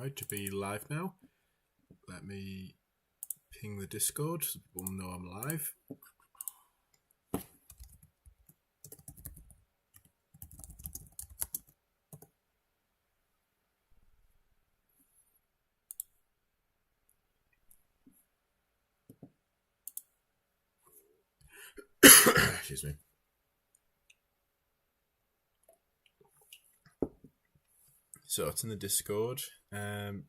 Right, to be live now. Let me ping the Discord so people know I'm live. Excuse me. So it's in the Discord. The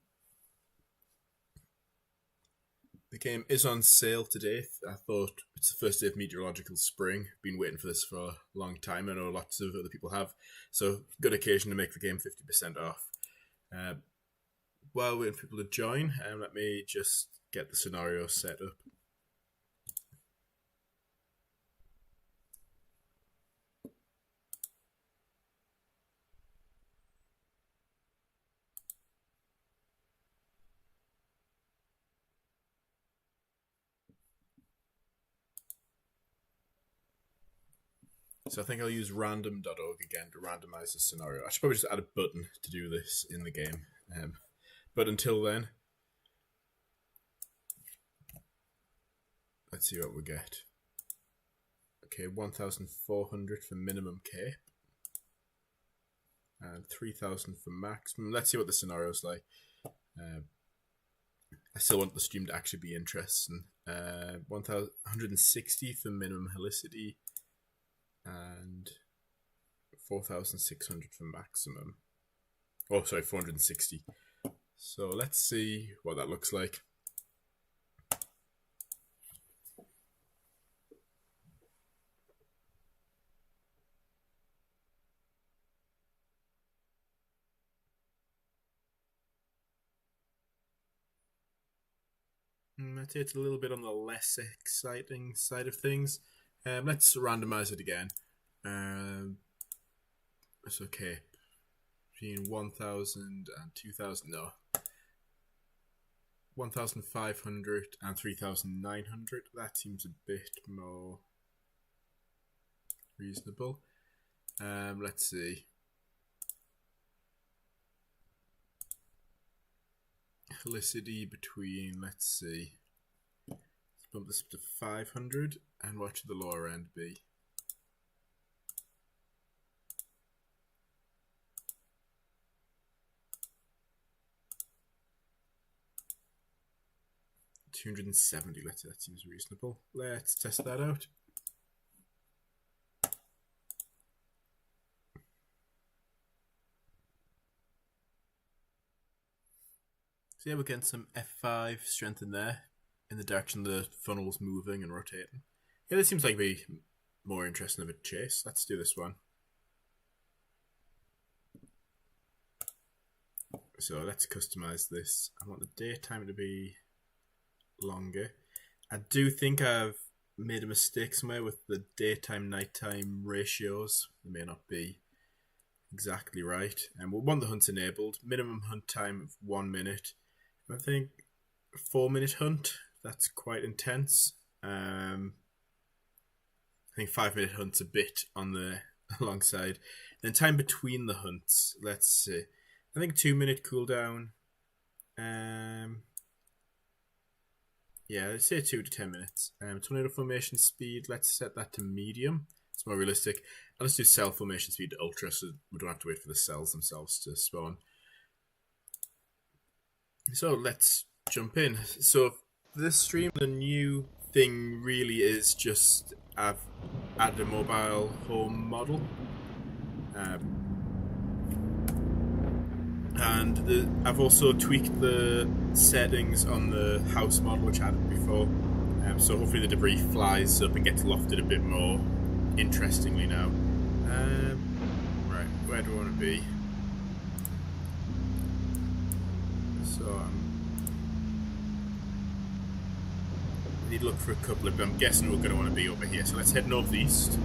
game is on sale today. I thought it's the first day of meteorological spring. Been waiting for this for a long time. I know lots of other people have. So good occasion to make the game 50% off. While waiting for people to join, let me just get the scenario set up. So I think I'll use random.org again to randomize the scenario. I should probably just add a button to do this in the game. But until then, let's see what we get. Okay, 1,400 for minimum cape. And 3,000 for maximum. Let's see what the scenario's like. I still want the stream to actually be interesting. 1,160 for minimum helicity. And 4,600 for maximum. Oh, sorry, 460. So let's see what that looks like. I'd say it's a little bit on the less exciting side of things. Let's randomize it again. It's okay. Between 1,000 and 2,000, no. 1,500 and 3,900. That seems a bit more reasonable. Let's see. Helicity between, let's see. Let's bump this up to 500. And what should the lower end be? $270, let's say that seems reasonable. Let's test that out. So yeah, we're getting some F5 strength in there, in the direction the funnel's moving and rotating. Yeah, this seems like be more interesting of a chase. Let's do this one. So let's customize this. I want the daytime to be longer. I do think I've made a mistake somewhere with the daytime nighttime ratios. They may not be exactly right. And we'll want the hunt enabled. Minimum hunt time of 1 minute. I think a 4-minute hunt. That's quite intense. I think 5-minute hunt's a bit on the alongside. Then time between the hunts. Let's see. I think 2-minute cooldown. Yeah, let's say 2 to 10 minutes. Tornado formation speed. Let's set that to medium. It's more realistic. And let's do cell formation speed to ultra, so we don't have to wait for the cells themselves to spawn. So let's jump in. So for this stream, the new thing really is just I've added a mobile home model. And I've also tweaked the settings on the house model, which I had before. So hopefully the debris flies up and gets lofted a bit more interestingly now. Right, where do I want to be? So we need to look for a couple of them. I'm guessing we're going to want to be over here. So let's head northeast.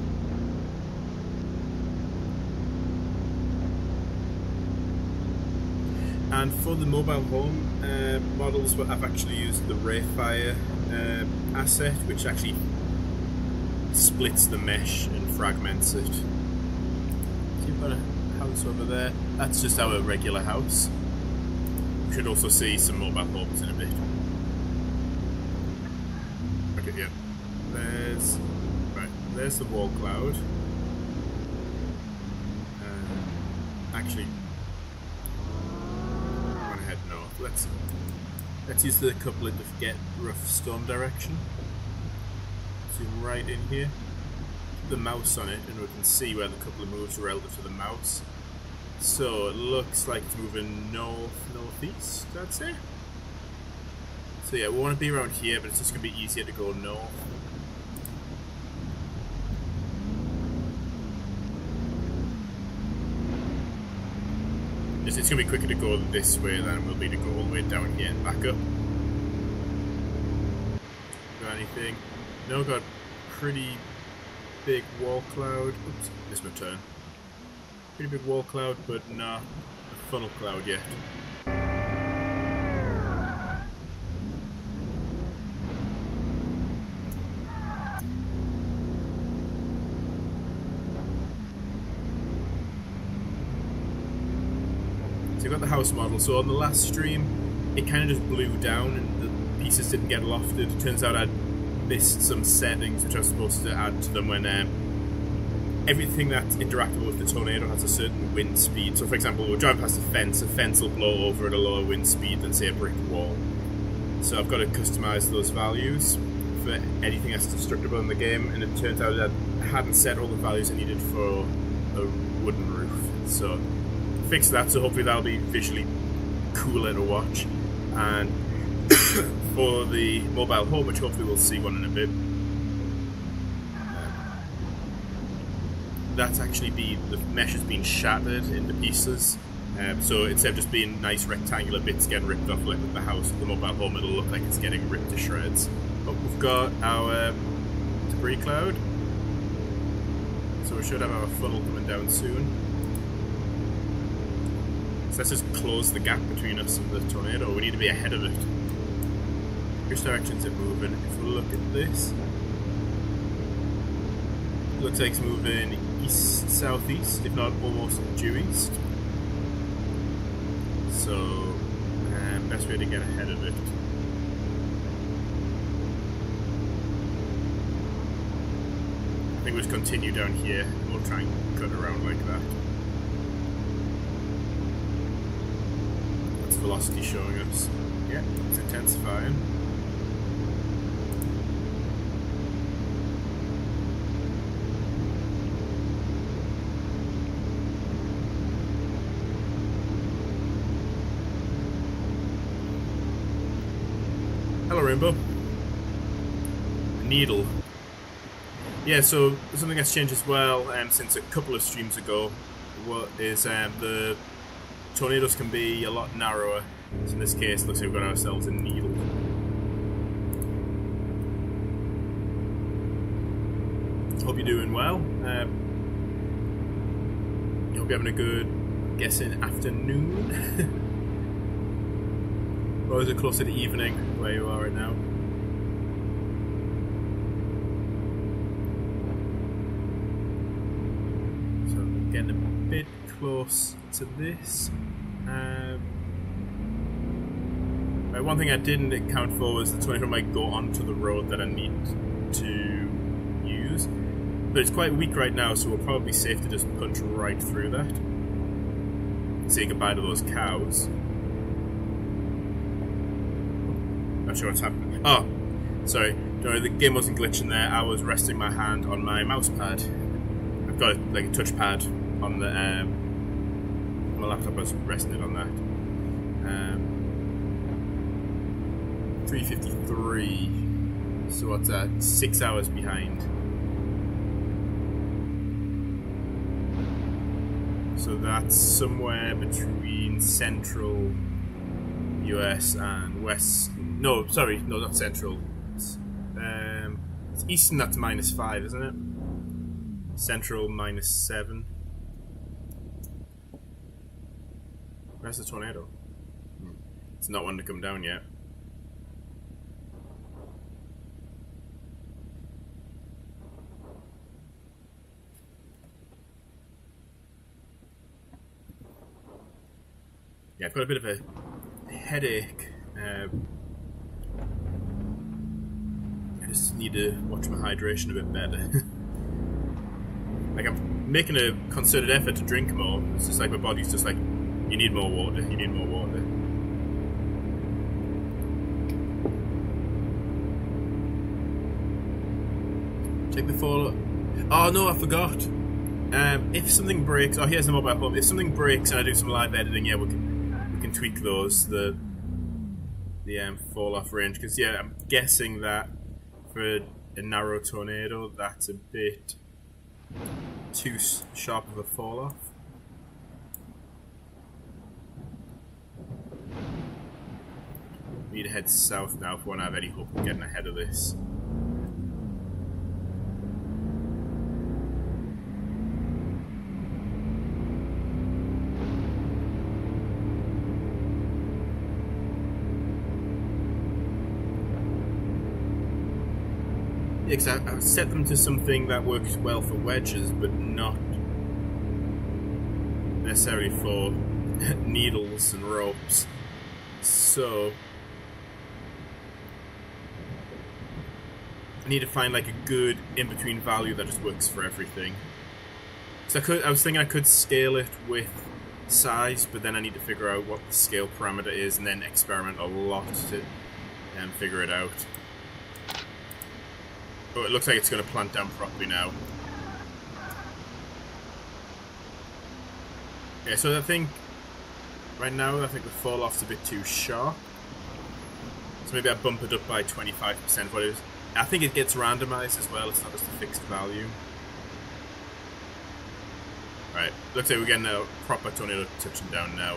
And for the mobile home models, I've actually used the Rayfire asset, which actually splits the mesh and fragments it. So you've got a house over there. That's just our regular house. We should also see some mobile homes in a bit. Okay, yeah. There's the wall cloud. Actually, I'm gonna head north. Let's use the coupling to get rough storm direction. Zoom right in here. The mouse on it, and we can see where the coupler moves relative to the mouse. So it looks like it's moving northeast, I'd say. So yeah, we want to be around here, but it's just going to be easier to go north. It's going to be quicker to go this way than it will be to go all the way down here and back up. Got anything? No, got pretty big wall cloud. Oops, missed my turn. Pretty big wall cloud, but not a funnel cloud yet. So you've got the house model. So on the last stream, it kind of just blew down and the pieces didn't get lofted. It turns out I'd missed some settings which I was supposed to add to them when everything that's interactable with the tornado has a certain wind speed. So for example, we're driving past a fence will blow over at a lower wind speed than say a brick wall. So I've got to customize those values for anything that's destructible in the game, and it turns out that I hadn't set all the values I needed for a wooden roof. So fix that, so hopefully that'll be visually cooler to watch. And for the mobile home, which hopefully we'll see one in a bit, that's actually the mesh has been shattered into pieces. So instead of just being nice rectangular bits getting ripped off like with the house, the mobile home, it'll look like it's getting ripped to shreds. But we've got our debris cloud, so we should have our funnel coming down soon. So let's just close the gap between us and the tornado. We need to be ahead of it. Which direction's it moving? If we look at this, it looks like it's moving east-southeast, if not almost due east. So, best way to get ahead of it. I think we'll just continue down here and we'll try and cut around like that. What's velocity showing us? Yeah, it's intensifying. Hello, Rainbow. Needle. Yeah, so something that's changed as well since a couple of streams ago is the tornadoes can be a lot narrower. So in this case, it looks like we've got ourselves a needle. Hope you're doing well. Hope you're having a good, I'm guessing, afternoon. Or is it closer to evening where you are right now? So I'm getting a bit close to this. One thing I didn't account for was the tornado might go onto the road that I need to use. But it's quite weak right now, so we'll probably be safe to just punch right through that. Say goodbye to those cows. Not sure what's happening. Oh, sorry. Don't worry, the game wasn't glitching there. I was resting my hand on my mouse pad. I've got like a touchpad on the my laptop. I was resting it on that. 3:53. So what's that? 6 hours behind. So that's somewhere between central US and west. No, sorry, no, not central. It's eastern, that's -5, isn't it? Central, -7. Where's the tornado? It's not one to come down yet. Yeah, I've got a bit of a headache. I just need to watch my hydration a bit better. Like, I'm making a concerted effort to drink more. It's just like my body's just like, you need more water, you need more water. Check the follow. Oh no, I forgot. If something breaks, oh here's the mobile home. If something breaks and I do some live editing, yeah, we can tweak those, the fall off range, because yeah, I'm guessing that for a narrow tornado, that's a bit too sharp of a fall off. We need to head south now if we want to have any hope of getting ahead of this. Exactly. I've set them to something that works well for wedges, but not necessarily for needles and ropes. So I need to find like a good in-between value that just works for everything. So I was thinking I could scale it with size, but then I need to figure out what the scale parameter is and then experiment a lot to figure it out. Oh, it looks like it's going to plant down properly now. Yeah, so I think right now the fall off's a bit too sharp. So maybe I bump it up by 25%. What it is. I think it gets randomized as well. It's not just a fixed value. Right, looks like we're getting a proper tornado touching down now.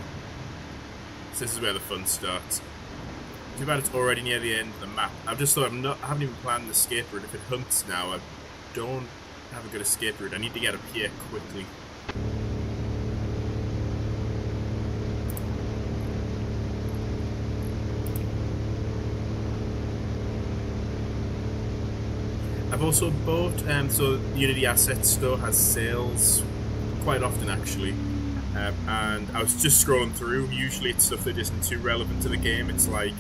So this is where the fun starts. Too bad it's already near the end of the map. I've just thought I haven't even planned the escape route. If it hunts now, I don't have a good escape route. I need to get up here quickly. I've also bought, so Unity Assets Store has sales quite often actually. And I was just scrolling through. Usually it's stuff that isn't too relevant to the game. It's like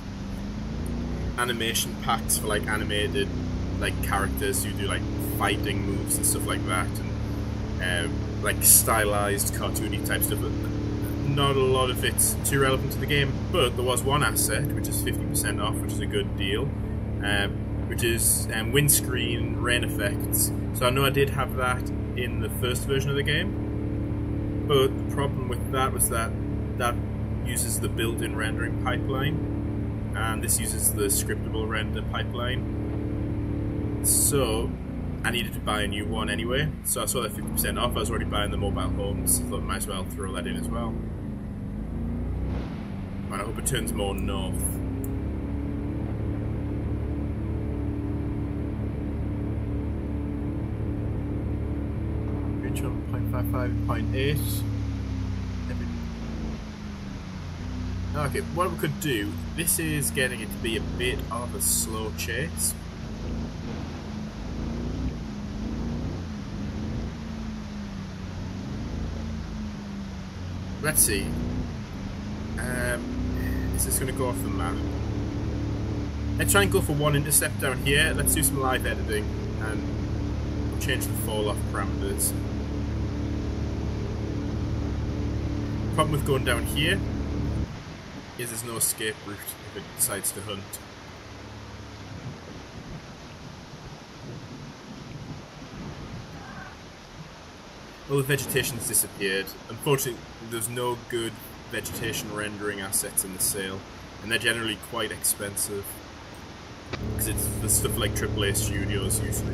animation packs for like animated like characters who do like fighting moves and stuff like that, and like stylized cartoony type stuff. But not a lot of it's too relevant to the game, but there was one asset which is 50% off, which is a good deal, which is windscreen rain effects. So I know I did have that in the first version of the game, but the problem with that was that uses the built-in rendering pipeline, and this uses the scriptable render pipeline. So I needed to buy a new one anyway, so I saw that 50% off. I was already buying the mobile homes, so I thought I might as well throw that in as well. And I hope it turns more north. Reach on 0.55, 0.8. Okay, what we could do, this is getting it to be a bit of a slow chase. Let's see. Is this going to go off the map? Let's try and go for one intercept down here. Let's do some live editing and change the fall off parameters. Problem with going down here is there's no escape route if it decides to hunt. Well, the vegetation's disappeared. Unfortunately, there's no good vegetation rendering assets in the sale, and they're generally quite expensive because it's the stuff like AAA studios usually.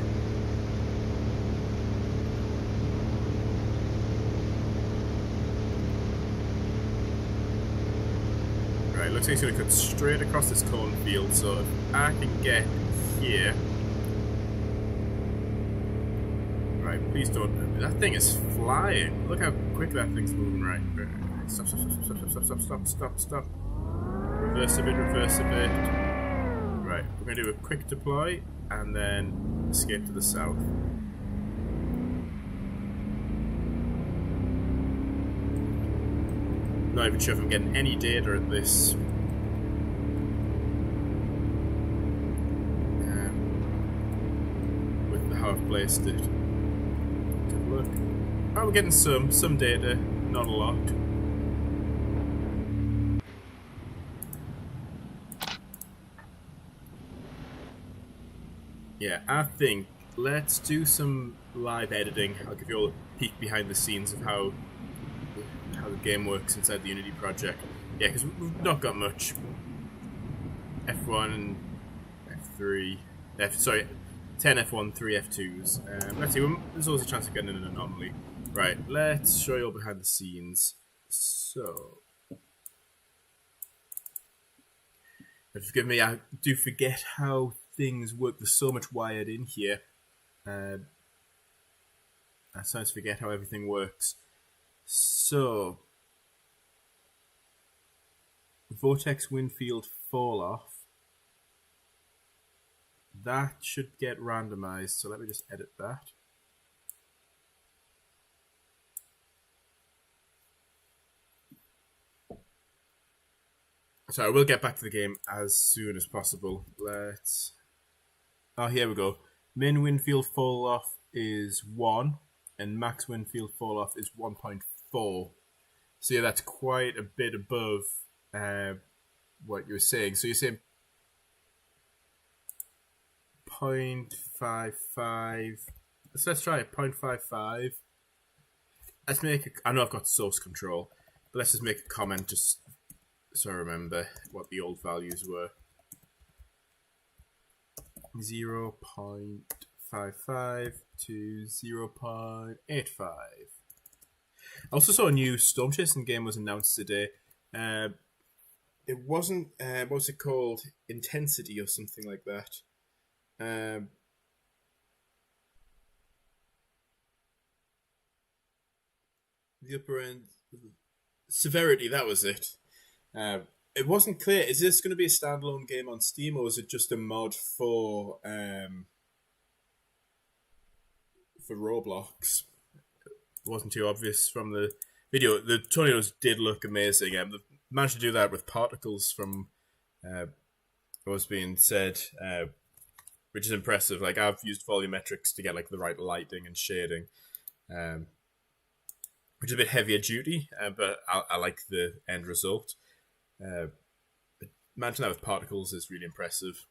Looks like it's going to cut straight across this cornfield, so if I can get here... Right, please don't... That thing is flying. Look how quick that thing's moving, right? Stop, stop, stop, stop, stop, stop, stop, stop, stop. Reverse a bit, reverse a bit. Right, we're going to do a quick deploy, and then escape to the south. Not even sure if I'm getting any data at this placed it. Let's have a look. Oh, we're getting some data, not a lot. Yeah, I think let's do some live editing. I'll give you all a peek behind the scenes of how the game works inside the Unity project. Yeah, because we've not got much. F1 and F3, 10 F1, 3 F2s. Let's see, there's always a chance of getting an anomaly. Right, let's show you all behind the scenes. So, forgive me, I do forget how things work. There's so much wired in here. I sometimes forget how everything works. So, Vortex Winfield Fall Off. That should get randomized, so let me just edit that. So I will get back to the game as soon as possible. Oh, here we go. Min Winfield Fall Off is 1, and max Winfield Fall Off is 1.4. So yeah, that's quite a bit above what you were saying. So you're saying 0.55. So let's try it. 0.55. Let's make I know I've got source control, but let's just make a comment just so I remember what the old values were. 0.55 to 0.85. I also saw a new Storm Chasing game was announced today. It wasn't, what was it called? Intensity or something like that. The upper end, Severity, that was it. It wasn't clear. Is this going to be a standalone game on Steam, or is it just a mod for Roblox? It wasn't too obvious from the video. The tornadoes did look amazing. They managed to do that with particles from what was being said, which is impressive. Like, I've used volumetrics to get like the right lighting and shading, which is a bit heavier duty, but I like the end result. Managing that with particles is really impressive.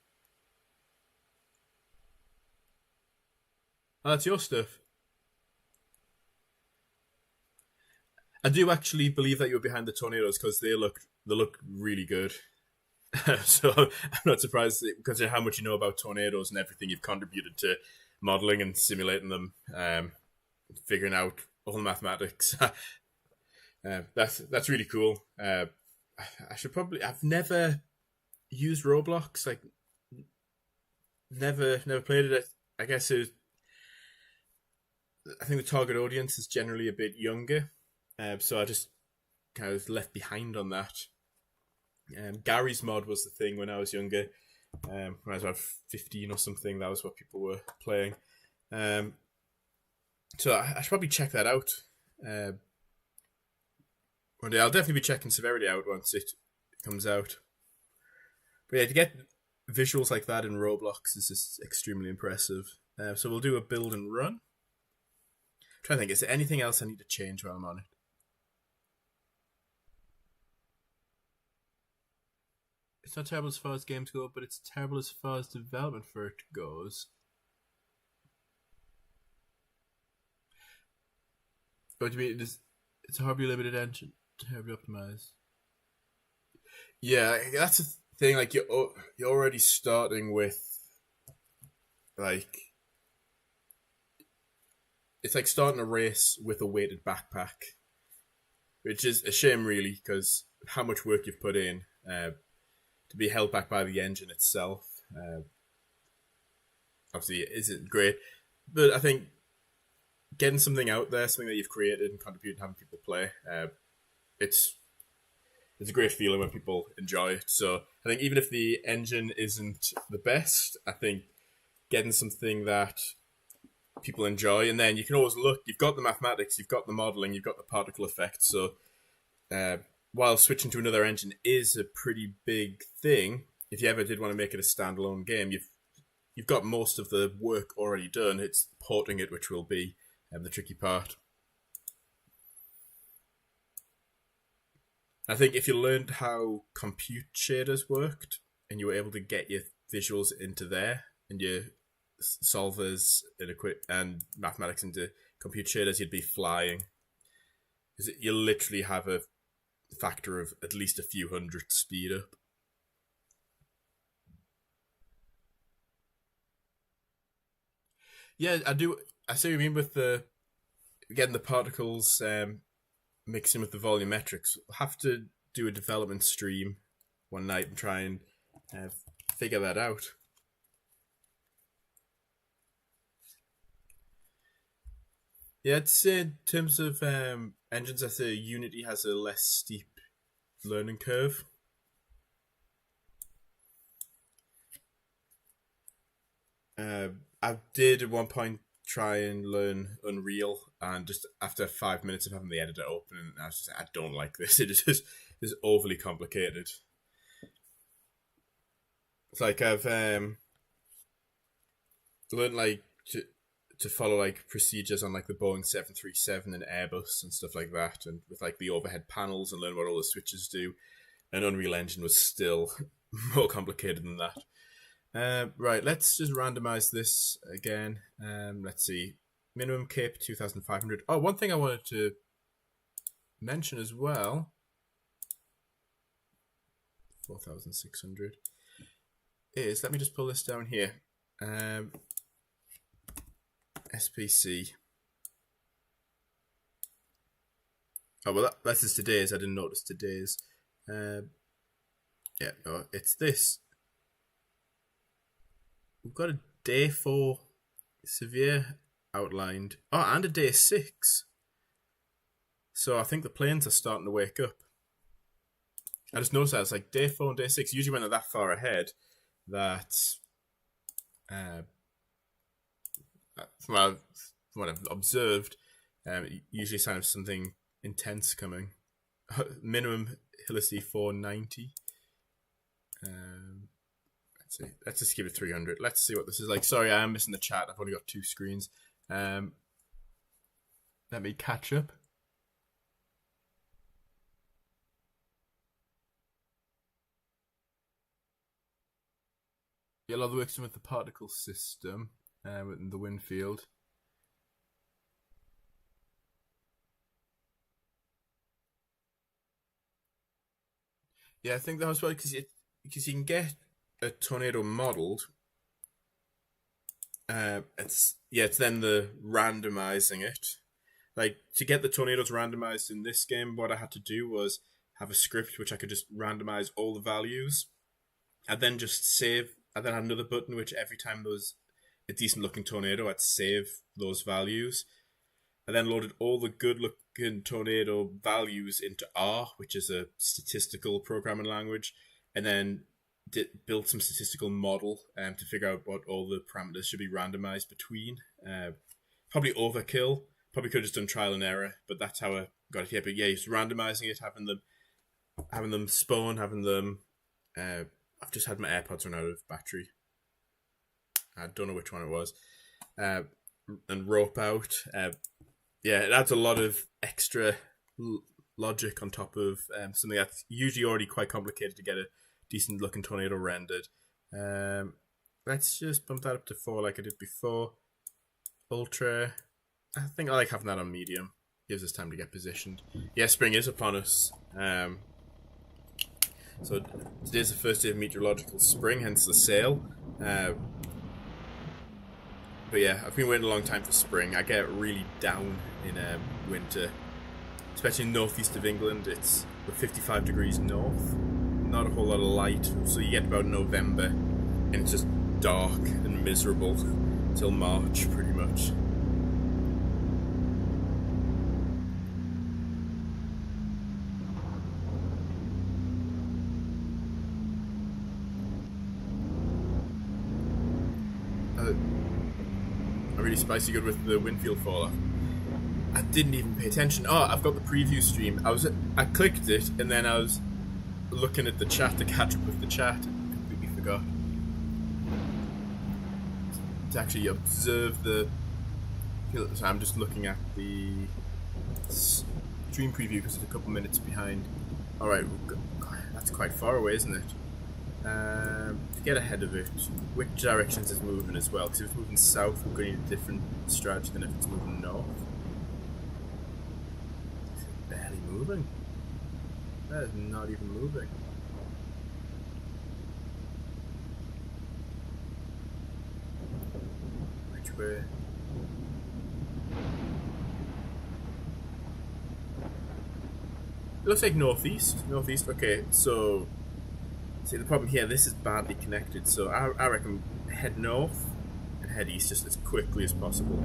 Oh, that's your stuff. I do actually believe that you're behind the tornadoes because they look really good. So I'm not surprised because of how much you know about tornadoes and everything you've contributed to modeling and simulating them, figuring out all the mathematics. That's really cool. I've never used Roblox. Like, never played it. I guess I think the target audience is generally a bit younger, so I just kind of left behind on that. Gary's mod was the thing when I was younger. When I was about 15 or something, that was what people were playing. So I should probably check that out. One day I'll definitely be checking Severity out once it comes out. But yeah, to get visuals like that in Roblox is just extremely impressive. So we'll do a build and run. I'm trying to think, is there anything else I need to change while I'm on it? It's not terrible as far as games go, but it's terrible as far as development for it goes. What do you mean? It's a horribly limited engine, terribly optimized. Yeah, that's the thing. Like, you're already starting with, like, it's like starting a race with a weighted backpack, which is a shame, really, because how much work you've put in to be held back by the engine itself. Obviously, it isn't great, but I think getting something out there, something that you've created and contributed, having people play, it's a great feeling when people enjoy it. So I think even if the engine isn't the best, I think getting something that people enjoy, and then you can always look, you've got the mathematics, you've got the modeling, you've got the particle effect. So while switching to another engine is a pretty big thing, if you ever did want to make it a standalone game, you've you've got most of the work already done. It's porting it which will be the tricky part. I think if you learned how compute shaders worked and you were able to get your visuals into there and your solvers and mathematics into compute shaders, you'd be flying. Because you literally have a factor of at least a few hundred speed up. Yeah, I do. I see what you mean with getting the particles mixing with the volumetrics. We'll have to do a development stream one night and try and figure that out. Yeah, I'd say in terms of engines, I'd say Unity has a less steep learning curve. I did at one point try and learn Unreal, and just after 5 minutes of having the editor open, I was just I don't like this. It is overly complicated. It's like I've learned like to follow like procedures on like the Boeing 737 and Airbus and stuff like that, and with like the overhead panels and learn what all the switches do. And Unreal Engine was still more complicated than that. Right, let's just randomize this again. Let's see. Minimum cape 2,500. Oh, one thing I wanted to mention as well. 4,600 is, let me just pull this down here. SPC. Oh, well, this is today's. I didn't notice today's. Yeah, no, it's this. We've got a day 4 severe outlined. Oh, and a day 6. So I think the planes are starting to wake up. I just noticed that it's like day 4 and day 6. Usually when they're that far ahead, that from what I've observed, usually sign of something intense coming. Minimum Helicity 490. Let's just give it 300. Let's see what this is like. Sorry, I am missing the chat. I've only got 2 screens. Let me catch up. Yeah, a lot of the work's done with the particle system in the wind field. Yeah, I think that was well because you can get a tornado modeled. It's then the randomizing it. Like, to get the tornadoes randomized in this game, what I had to do was have a script which I could just randomize all the values. I'd then just save. I then had another button which every time there was a decent looking tornado, I'd save those values. I then loaded all the good looking tornado values into R, which is a statistical programming language, and then built some statistical model to figure out what all the parameters should be randomized between. Probably overkill. Probably could have just done trial and error, but that's how I got it here. But yeah, just randomizing it, having them spawn, having them. I've just had my AirPods run out of battery. I don't know which one it was. And rope out. Yeah, it adds a lot of extra logic on top of something that's usually already quite complicated to get a decent looking tornado rendered. Let's just bump that up to 4 like I did before. Ultra. I think I like having that on medium. Gives us time to get positioned. Yeah, spring is upon us. So today's the first day of meteorological spring, hence the sail. But yeah, I've been waiting a long time for spring. I get really down in winter, especially in northeast of England. We're 55 degrees north, not a whole lot of light, so you get about November, and it's just dark and miserable till March, pretty much. Really spicy good with the Winfield fall off. I didn't even pay attention. Oh, I've got the preview stream. I clicked it and then I was looking at the chat to catch up with the chat. Completely forgot. to actually observe the. So I'm just looking at the stream preview because it's a couple minutes behind. All right, that's quite far away, isn't it? To get ahead of it, which directions is moving as well? Because if it's moving south, we're going to need a different strategy than if it's moving north. Is it barely moving? That is not even moving. Which way? It looks like northeast. Northeast. Okay, so see the problem here. This is badly connected, so I reckon head north and head east just as quickly as possible.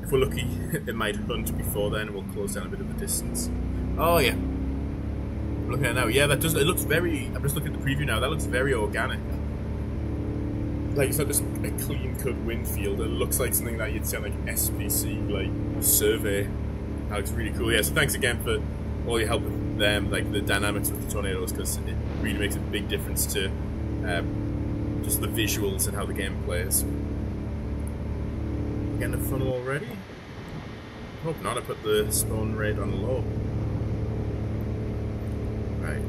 If we're lucky, it might hunt before then. We'll close down a bit of the distance. Oh yeah. I'm looking at it now. Yeah, that does. It looks very. I'm just looking at the preview now. That looks very organic. Like it's not just a clean-cut wind field. It looks like something that you'd see on like an SPC like survey. That looks really cool. Yeah. So thanks again for all your help with them, like the dynamics with the tornadoes, because it really makes a big difference to just the visuals and how the game plays. Getting a funnel already? I hope not. I put the spawn rate on low. Right.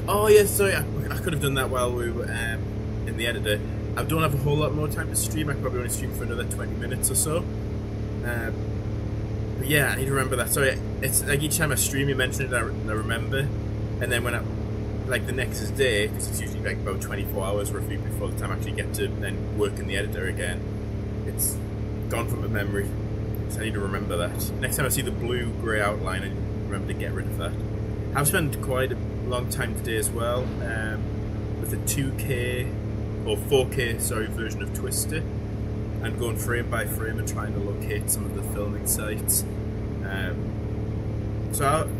Oh yeah, sorry, I could have done that while we were in the editor. I don't have a whole lot more time to stream. I probably only stream for another 20 minutes or so. But yeah, I need to remember that. Sorry, it's like each time I stream, you mention it, I remember, and then when I like the next day, because it's usually like about 24 hours roughly before the time I actually get to then work in the editor again, it's gone from my memory. So I need to remember that. Next time I see the blue-grey outline, I remember to get rid of that. I've spent quite a long time today as well with a 2K or 4K version of Twister, and going frame by frame and trying to locate some of the filming sites. So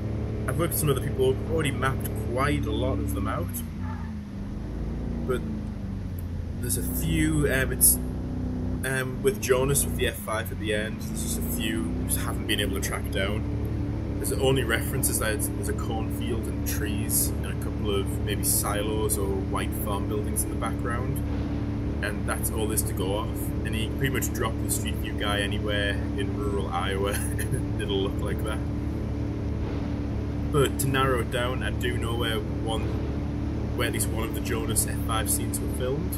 I've worked with some other people who've already mapped quite a lot of them out, but there's a few. It's with Jonas with the F5 at the end. There's just a few we just haven't been able to track down. There's the only references that there's a cornfield and trees and a couple of maybe silos or white farm buildings in the background, and that's all there's to go off. And you can pretty much drop the Street View guy anywhere in rural Iowa and it'll look like that. But to narrow it down, I do know where at least one of the Jonas F5 scenes were filmed.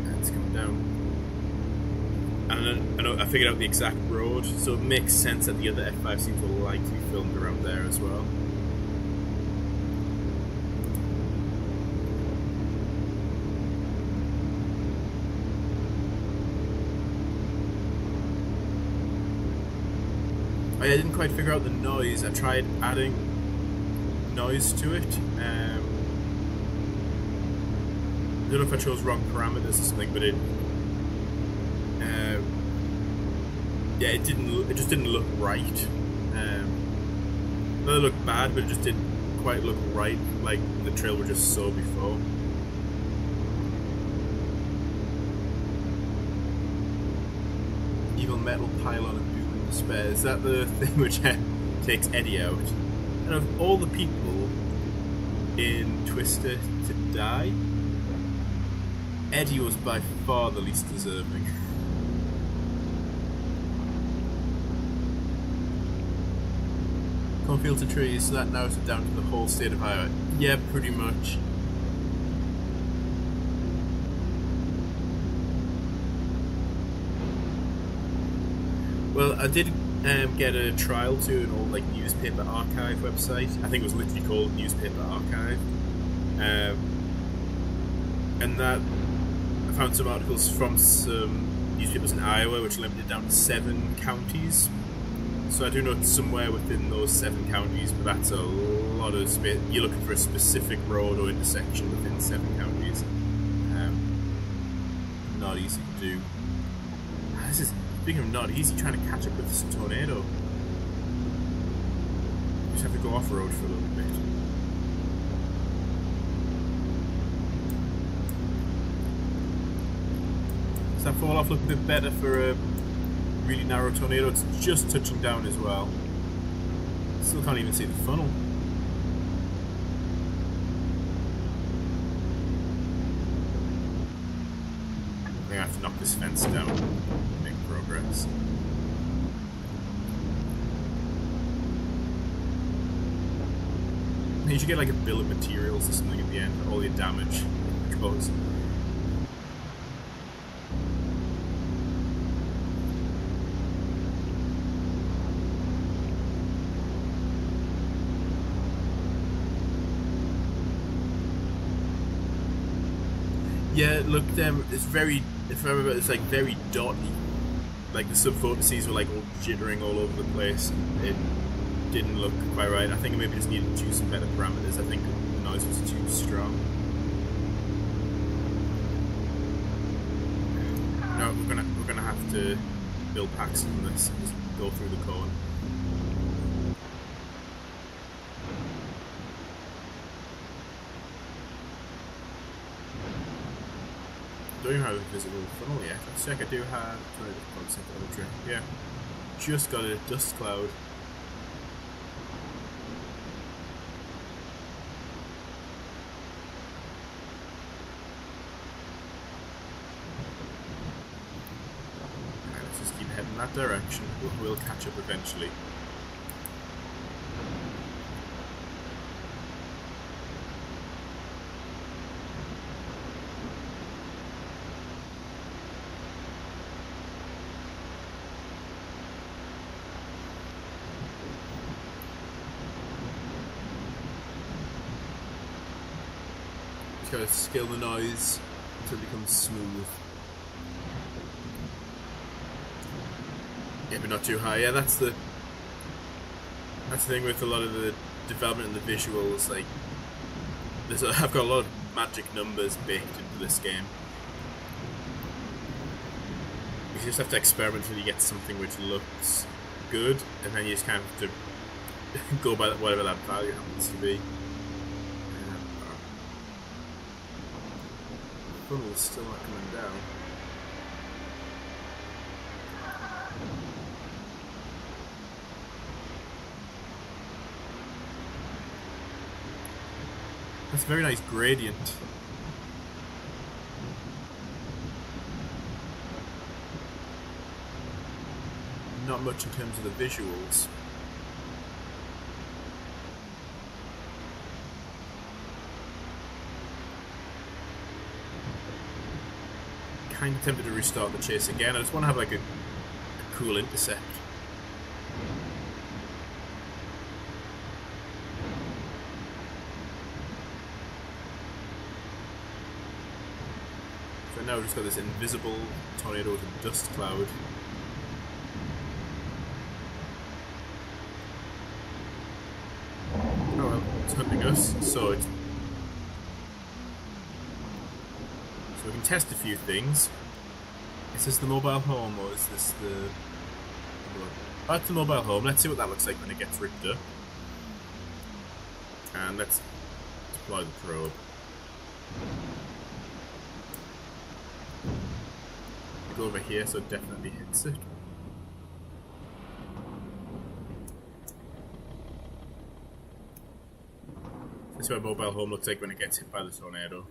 Let's come down. And I figured out the exact road, so it makes sense that the other F5 scenes will likely be filmed around there as well. I didn't quite figure out the noise. I tried adding noise to it. I don't know if I chose wrong parameters or something, but yeah, it just didn't look right. Not it looked bad, but it just didn't quite look right, like the trail we just saw before. Evil metal pylon of doom and despair. Is that the thing which takes Eddie out? And of all the people in Twister to die, Eddie was by far the least deserving. Cornfields and trees, so that narrows it down to the whole state of Iowa. Yeah, pretty much. Well, I did get a trial to an old newspaper archive website. I think it was literally called Newspaper Archive. And that I found some articles from some newspapers in Iowa which limited down to 7 counties. So I do know it's somewhere within those 7 counties, but that's a lot of space. You're looking for a specific road or intersection within 7 counties. Not easy to do. This is, speaking of not easy, trying to catch up with this tornado. Just have to go off-road for a little bit. Does that fall off look a bit better for a really narrow tornado? It's just touching down as well. Still can't even see the funnel. I'm gonna have to knock this fence down and make progress. You should get like a bill of materials or something at the end, all your damage goes. Yeah, look, it's very, if I remember, it's like very dotty. Like the sub-vortices were like all jittering all over the place. It didn't look quite right. I think maybe just needed to choose some better parameters. I think the noise was too strong. No, we're gonna have to build packs on this and just go through the cone. I don't even have a visible funnel yet. Let's check. I do have yeah. Just got a dust cloud. Alright, let's just keep heading that direction. We'll catch up eventually. Just gotta scale the noise until it becomes smooth. Yeah, but not too high. Yeah, that's the thing with a lot of the development and the visuals. Like, I've got a lot of magic numbers baked into this game. You just have to experiment until you get something which looks good, and then you just kind of have to go by whatever that value happens to be. The funnel's still not coming down. That's a very nice gradient. Not much in terms of the visuals. Kind of tempted to restart the chase again. I just want to have like a cool intercept. So now we've just got this invisible tornado with a dust cloud. Oh well, it's hunting us, so it's... So we can test a few things. Is this the mobile home, or is this the... Oh, that's the mobile home. Let's see what that looks like when it gets ripped up. And let's deploy the probe. Go over here so it definitely hits it. This is what a mobile home looks like when it gets hit by the tornado.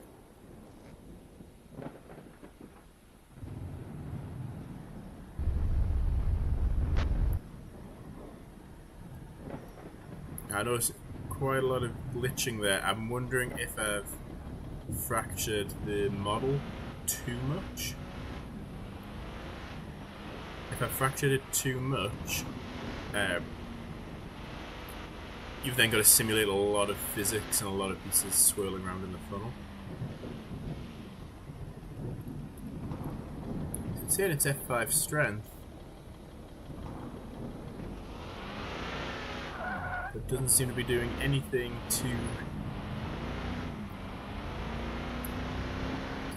I noticed quite a lot of glitching there. I'm wondering if I've fractured the model too much. If I fractured it too much, you've then got to simulate a lot of physics and a lot of pieces swirling around in the funnel. It's saying it's F5 strength. But doesn't seem to be doing anything to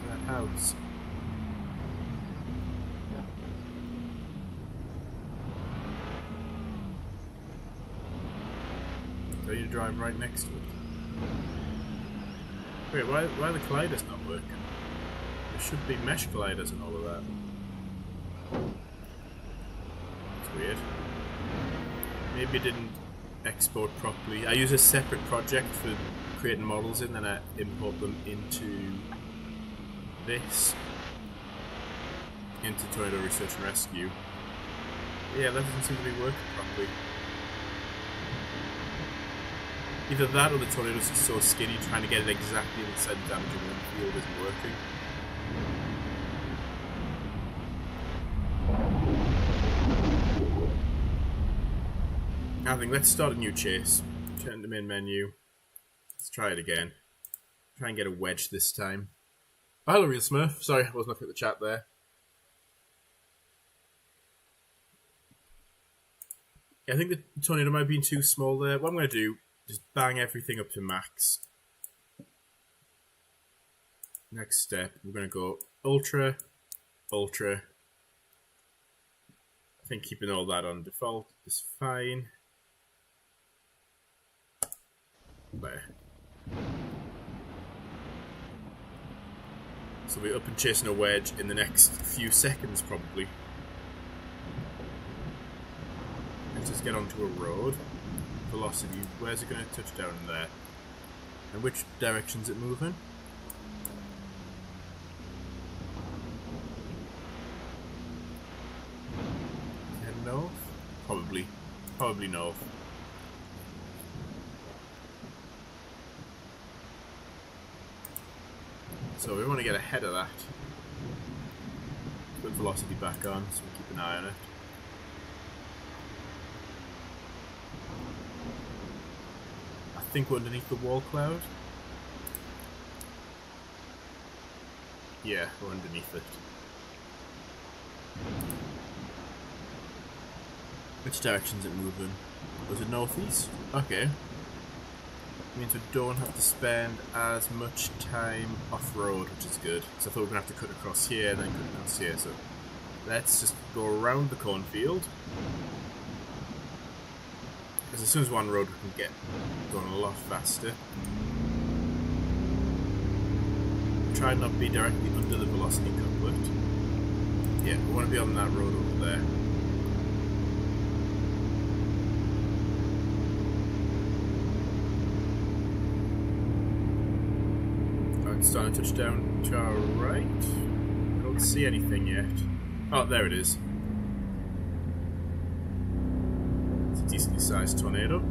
that house. So you drive right next to it. Wait, why are the colliders not working? There should be mesh colliders and all of that. It's weird. Maybe it didn't export properly. I use a separate project for creating models in, then I import them into this, into Tornado Research and Rescue. Yeah, that doesn't seem to be working properly. Either that or the tornado's so skinny, trying to get it exactly inside the damaging one field isn't working. I think let's start a new chase. Turn the main menu. Let's try it again. Try and get a wedge this time. Oh, hello, Real Smurf. Sorry, I wasn't looking at the chat there. Yeah, I think the tornado might have been too small there. What I'm going to do is just bang everything up to max. Next step, we're going to go ultra, ultra. I think keeping all that on default is fine. There. So we're up and chasing a wedge in the next few seconds, probably. Let's just get onto a road. Velocity, where's it going to touch down there? And which direction's it moving? Head north? Probably north. So we want to get ahead of that. Put velocity back on so we keep an eye on it. I think we're underneath the wall cloud. Yeah, we're underneath it. Which direction's it moving? Was it northeast? Okay. Means we don't have to spend as much time off-road, which is good. So I thought we were going to have to cut across here and then cut across here. So let's just go around the cornfield. Because as soon as one road we can get going a lot faster. Try not to be directly under the velocity couplet. Yeah, we want to be on that road over there. Starting to touch down to our right. I don't see anything yet. Oh, there it is. It's a decently sized tornado.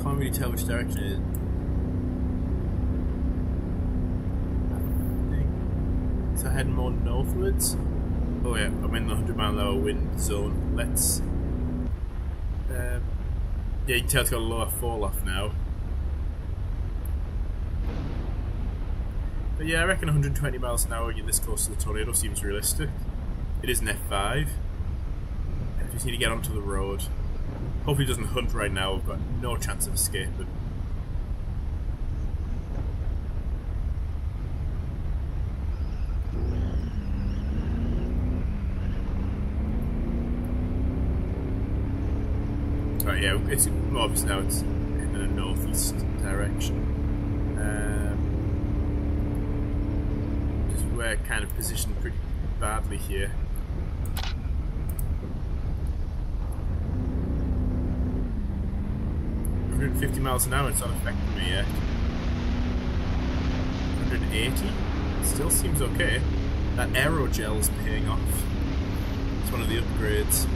Can't really tell which direction it is. I think. Is that heading more northwards? Oh yeah, I'm in the 100-mile-an-hour wind zone. Let's. Yeah, you can tell it's got a lower fall off now. But yeah, I reckon 120 miles an hour this close to the tornado seems realistic. It is an F5. I just need to get onto the road. Hopefully it doesn't hunt right now, I've got no chance of escaping. Right, yeah, it's obvious now it's in a northeast direction. We're kind of positioned pretty badly here. $150 miles an hour, it's not affecting me yet. 180? Still seems okay. That aerogel's paying off. It's one of the upgrades.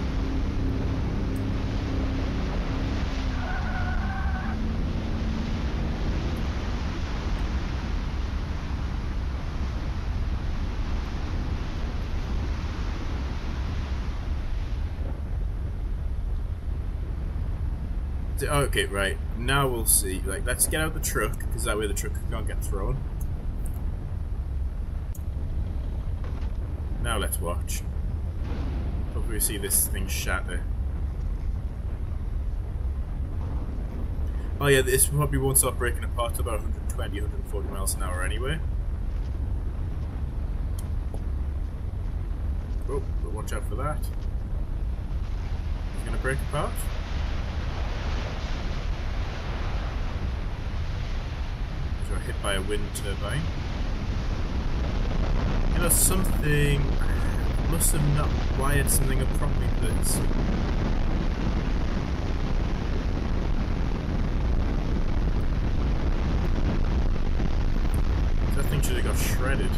Okay, right. Now we'll see. Like, let's get out the truck, because that way the truck can't get thrown. Now let's watch. Hopefully we see this thing shatter. Oh yeah, this probably won't start breaking apart till about 120, 140 miles an hour anyway. Oh, but watch out for that. It's gonna break apart. Got hit by a wind turbine. You know, something Must have not wired something up properly for this. That thing should have got shredded.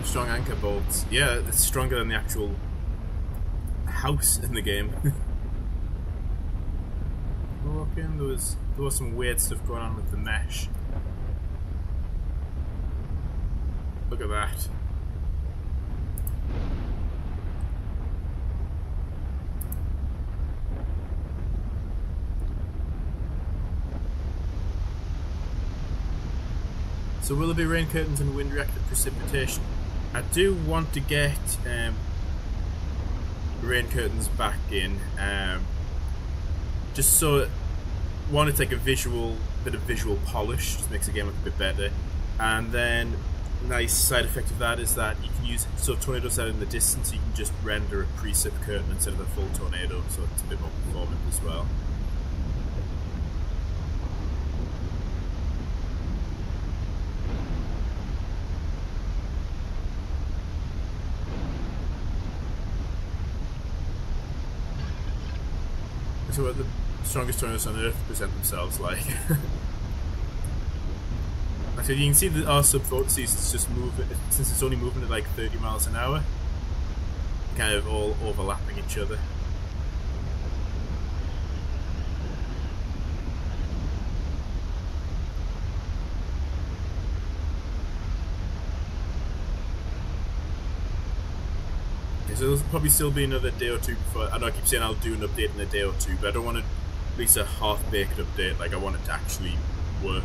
Strong anchor bolts. Yeah, it's stronger than the actual house in the game. Walk in, there was some weird stuff going on with the mesh. Look at that. So will there be rain curtains and wind reactive precipitation? I do want to get rain curtains back in, just so one, it's like a bit of visual polish, just makes the game look a bit better. And then nice side effect of that is that you can use, so tornadoes out in the distance, you can just render a precip curtain instead of a full tornado, so it's a bit more performant as well. So what the strongest tornadoes on Earth present themselves like. So you can see that our subvortices is just moving, since it's only moving at like 30 miles an hour, kind of all overlapping each other. So there'll probably still be another day or two before. I know I keep saying I'll do an update in a day or two, but I don't want to release a half-baked update. Like, I want it to actually work.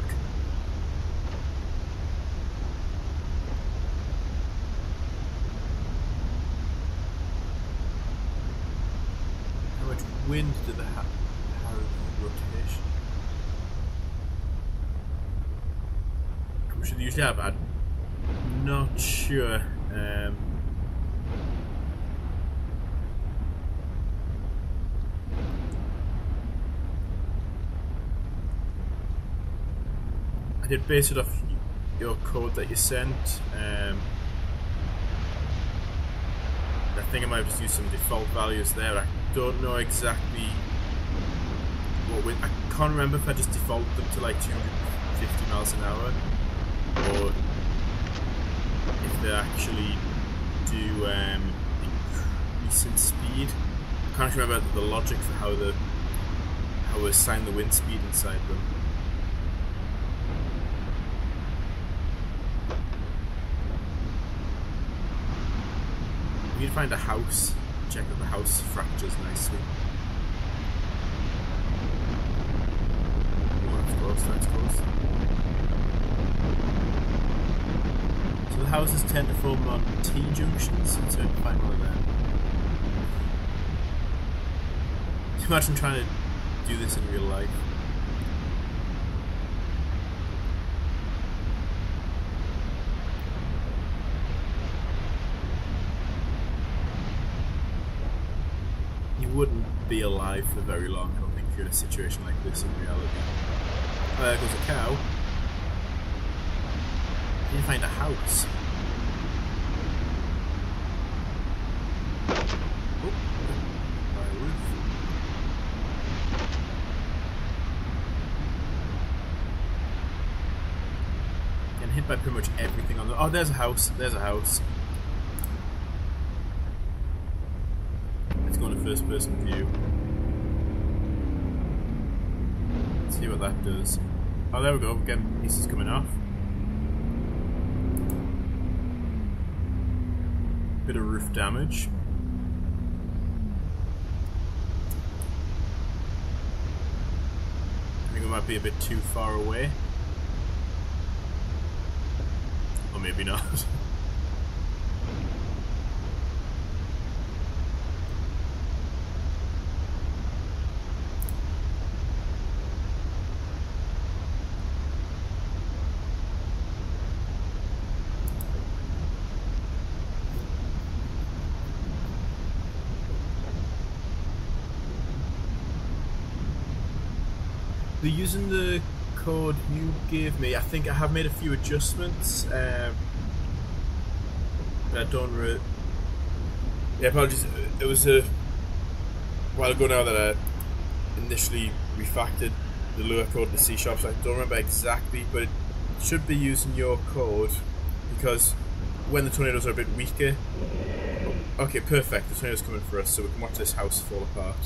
How much wind did the have rotation? How much should they usually have? I'm not sure. I did base it off your code that you sent. I think I might have just used some default values there. I don't know exactly what I can't remember if I just defaulted them to like 250 miles an hour or if they actually do increase in speed. I can't remember the logic for how we assign the wind speed inside them. We need to find a house. Check that the house fractures nicely. Oh, that's close, that's close. So the houses tend to form on T-junctions, so we have to find one of them. Imagine trying to do this in real life. Wouldn't be alive for very long, I don't think, if you're in a situation like this in reality. Oh, there goes a cow. You need to find a house. Oh, by a roof. Getting hit by pretty much everything on the. Oh, there's a house. There's a house. First person view. Let's see what that does. Oh, there we go, we're getting pieces coming off. Bit of roof damage. I think we might be a bit too far away. Or maybe not. They're using the code you gave me. I think I have made a few adjustments. But I don't really. Yeah, apologies. It was a while ago now that I initially refactored the Lua code to C#, so I don't remember exactly, but it should be using your code because when the tornadoes are a bit weaker. Okay, perfect. The tornado's coming for us, so we can watch this house fall apart.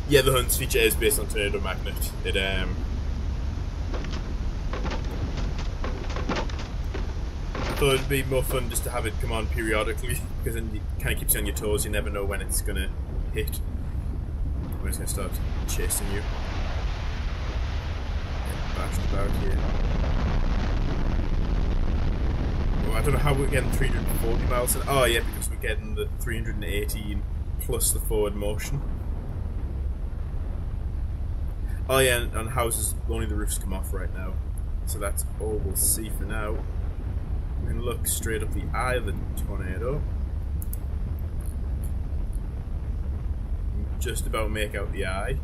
Yeah, the Hunts feature is based on Tornado Magnet. I thought it'd be more fun just to have it come on periodically, because then it kind of keeps you on your toes. You never know when it's gonna hit. When it's gonna start chasing you. Bashed about here. Oh, I don't know how we're getting 340 miles an hour. Oh yeah, because we're getting the 318 plus the forward motion. Oh yeah, and on houses, only the roofs come off right now. So that's all we'll see for now. We can look straight up the eye of the tornado. Just about make out the eye.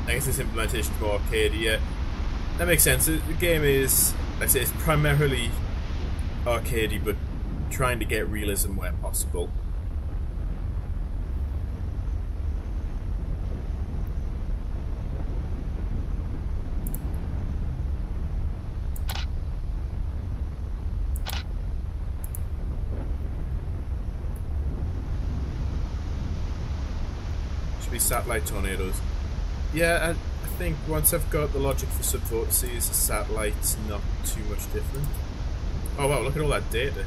I guess this implementation is more arcade, yeah. That makes sense. The game is, like I say, it's primarily arcadey, but trying to get realism where possible. Should be satellite tornadoes. Yeah, I think once I've got the logic for subvortices, the satellite's not too much different. Oh wow, look at all that data.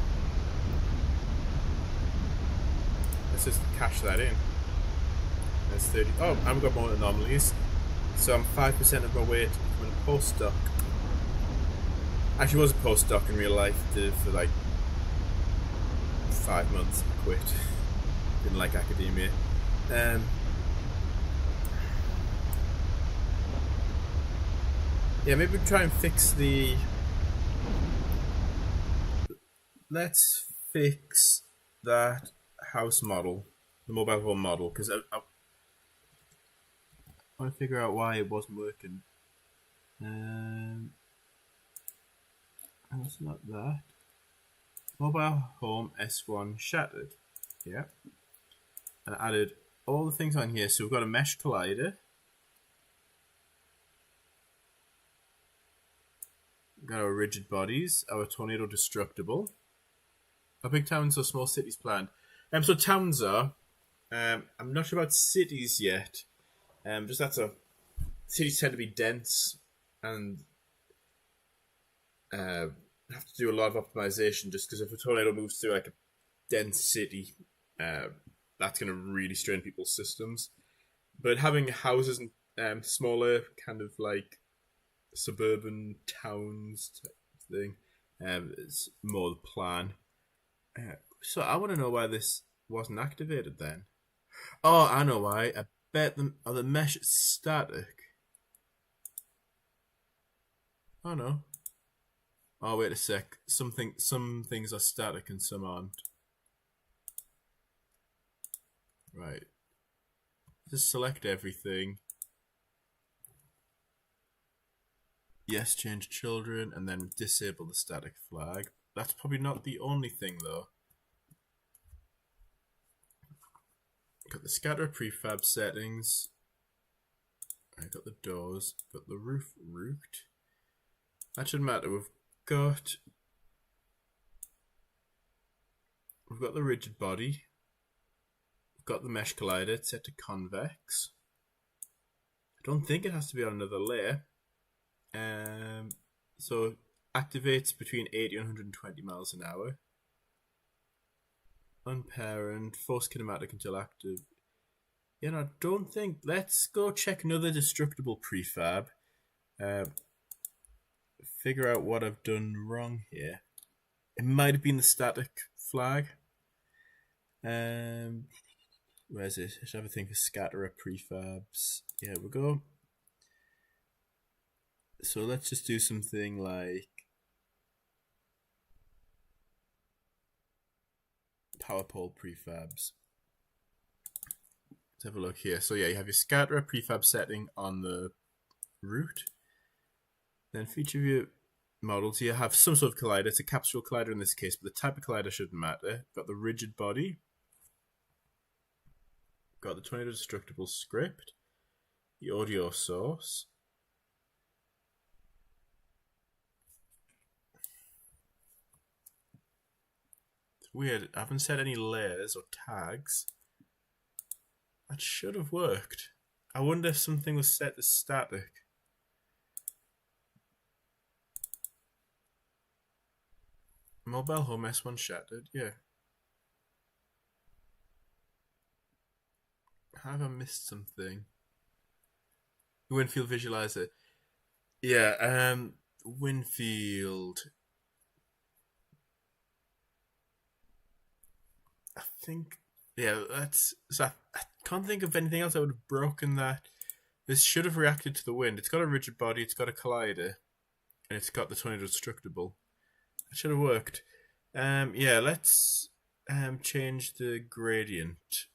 Let's just cache that in. That's 30. Oh, I've got more anomalies. So I'm 5% of my way to becoming a postdoc. Actually, was a postdoc in real life. Did it for like 5 months. Quit. Didn't like academia. Yeah, maybe we'll try and fix the... Let's fix that house model, the mobile home model, because I want to figure out why it wasn't working. That's not that. Mobile home S1 shattered. Yeah. And I added all the things on here. So we've got a mesh collider. Got our rigid bodies, our tornado destructible. Our big towns or small cities planned. So towns are. I'm not sure about cities yet. Just cities tend to be dense and have to do a lot of optimization. Just because if a tornado moves through like a dense city, that's going to really strain people's systems. But having houses and smaller, kind of like suburban towns type thing, it's more the plan. So I want to know why this wasn't activated then. Oh, I know why. I bet the mesh static. Oh no. Oh wait a sec. Some things are static and some aren't. Right. Just select everything. Yes, change children, and then disable the static flag. That's probably not the only thing, though. Got the scatter prefab settings. I got the doors. Got the roof rooked. That shouldn't matter. We've got the rigid body. We've got the mesh collider. It's set to convex. I don't think it has to be on another layer. So activates between 80 and 120 miles an hour. unparent, force kinematic until active. Yeah, no, I don't think. Let's go check another destructible prefab. Figure out what I've done wrong here. It might have been the static flag. Where is it? I should have a thing for scatterer prefabs. Here we go. So let's just do something like power pole prefabs. Let's have a look here. So yeah, you have your scatterer prefab setting on the root. Then for each of your models, you have some sort of collider. It's a capsule collider in this case, but the type of collider shouldn't matter. Got the rigid body. Got the Tornado Destructible script. The audio source. It's weird. I haven't set any layers or tags. That should have worked. I wonder if something was set to static. Mobile home S1 shattered, yeah. Have I missed something? Winfield visualizer. Yeah, Winfield. I think, yeah, that's. So I can't think of anything else that would have broken that. This should have reacted to the wind. It's got a rigid body, it's got a collider, and it's got the Tornado Destructible. It should have worked. Yeah, let's change the gradient.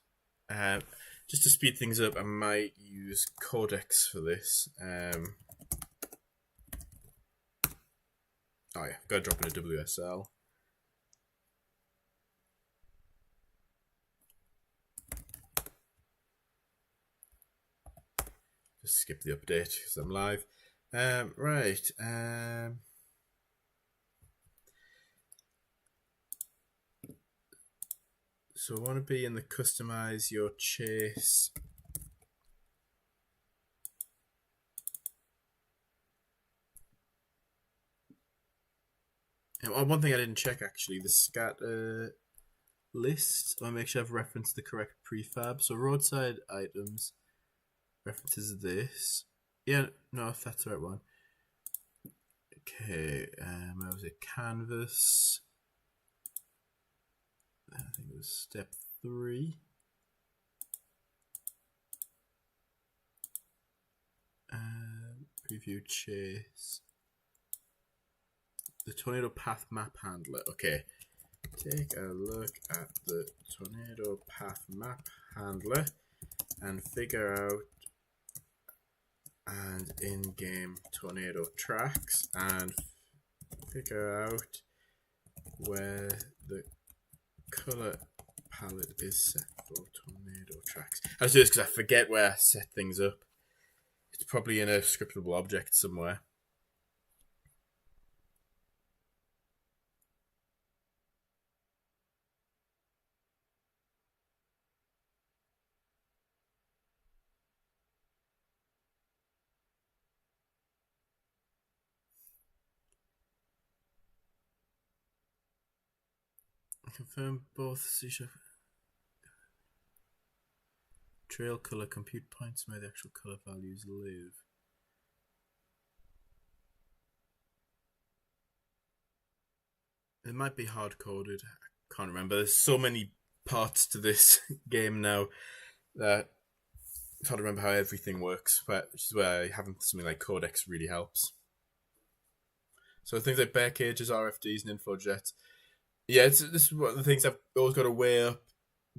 Just to speed things up, I might use Codex for this. Oh yeah, gotta drop in a WSL. Just skip the update because I'm live. Right. So I want to be in the customize your chase. And one thing I didn't check actually, the scatter list. I want to make sure I've referenced the correct prefab. So roadside items references this. Yeah, no, if that's the right one. Okay, where was it? Canvas. I think it was step 3. Preview chase. The tornado path map handler. Okay, take a look at the tornado path map handler and figure out and in-game tornado tracks and figure out where the color palette is set for tornado tracks. I just do this because I forget where I set things up. It's probably in a scriptable object somewhere. Confirm both C# trail color compute points where the actual color values live. It might be hard coded. I can't remember. There's so many parts to this game now that it's hard to remember how everything works. But which is where having something like Codex really helps. So things like bear cages, RFDs, and inflow jets. Yeah, this is one of the things I've always got to weigh up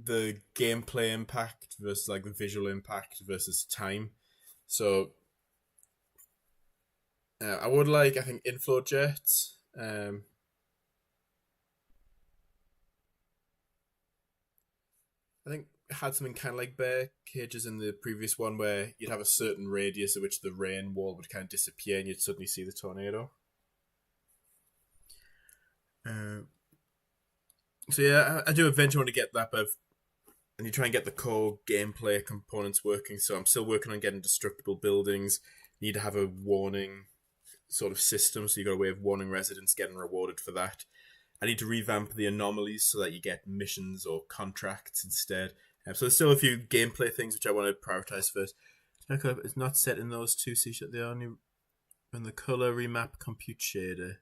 the gameplay impact versus like the visual impact versus time. So I would like, I think, inflow jets. I think it had something kind of like bear cages in the previous one where you'd have a certain radius at which the rain wall would kind of disappear and you'd suddenly see the tornado. So yeah, I do eventually want to get that, but and you try and get the core gameplay components working. So I'm still working on getting destructible buildings. You need to have a warning sort of system, so you got a way of warning residents, getting rewarded for that. I need to revamp the anomalies so that you get missions or contracts instead. So there's still a few gameplay things which I want to prioritize first. It's not set in those two C#. They only run the color remap compute shader.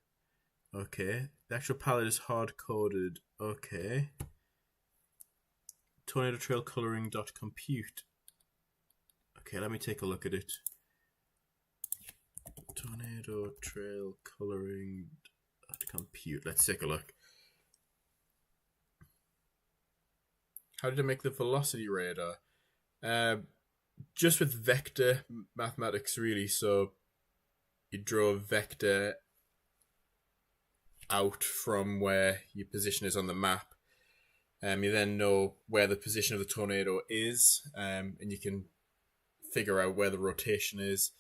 Okay. The actual palette is hard coded. Okay. Tornado trail coloring dot compute. Okay, let me take a look at it. Tornado trail coloring dot compute. Let's take a look. How did I make the velocity radar? Just with vector mathematics, really. So you draw a vector out from where your position is on the map. You then know where the position of the tornado is, and you can figure out where the rotation is.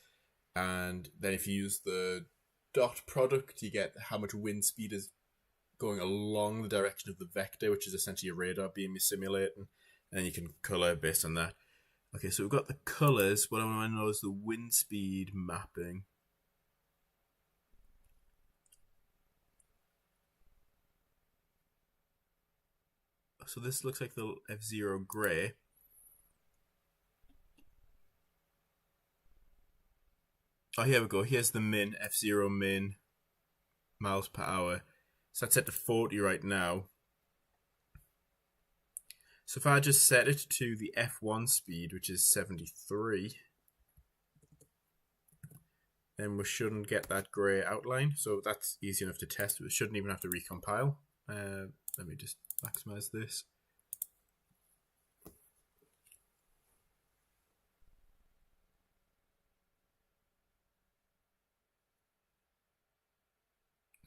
And then if you use the dot product, you get how much wind speed is going along the direction of the vector, which is essentially a radar beam you're simulating. And you can color based on that. Okay, so we've got the colors. What I want to know is the wind speed mapping. So this looks like the F-Zero gray. Oh, here we go. Here's the min, F-Zero min, miles per hour. So that's set to 40 right now. So if I just set it to the F1 speed, which is 73, then we shouldn't get that grey outline. So that's easy enough to test. We shouldn't even have to recompile. Let me just maximize this.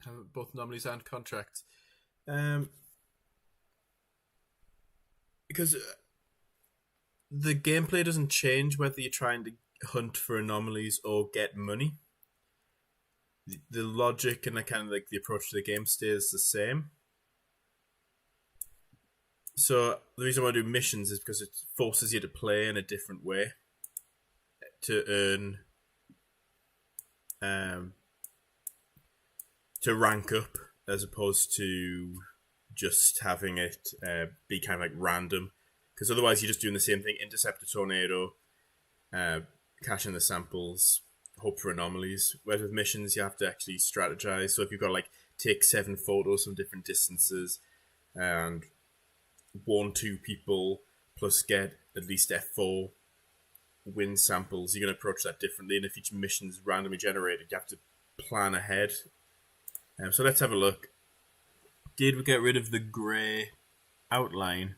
Have both anomalies and contracts. Because the gameplay doesn't change whether you're trying to hunt for anomalies or get money. The logic and the kind of like the approach to the game stays the same. So the reason why I do missions is because it forces you to play in a different way to earn, to rank up, as opposed to just having it be kind of like random. Because otherwise you're just doing the same thing: intercept a tornado, cache in the samples, hope for anomalies. Whereas with missions, you have to actually strategize. So if you've got like take 7 photos from different distances and 1-2 people plus get at least F4 wind samples, you're going to approach that differently. And if each mission is randomly generated, you have to plan ahead. So let's have a look. Did we get rid of the grey outline?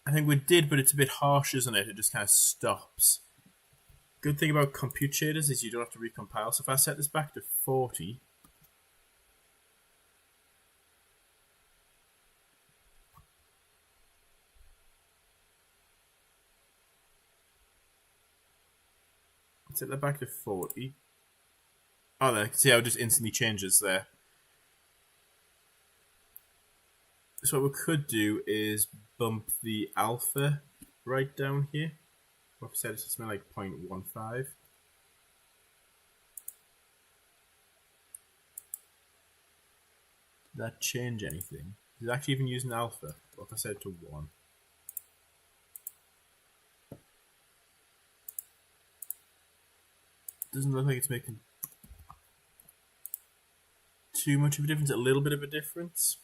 I think we did, but it's a bit harsh, isn't it? It just kind of stops. Good thing about compute shaders is you don't have to recompile. So if I set this back to 40, set that back to 40. Oh, there. See how it just instantly changes there. So what we could do is bump the alpha right down here. What I said, it's something like 0.15. Did that change anything? Is it actually even using alpha? What if I set it to 1? Doesn't look like it's making too much of a difference. A little bit of a difference.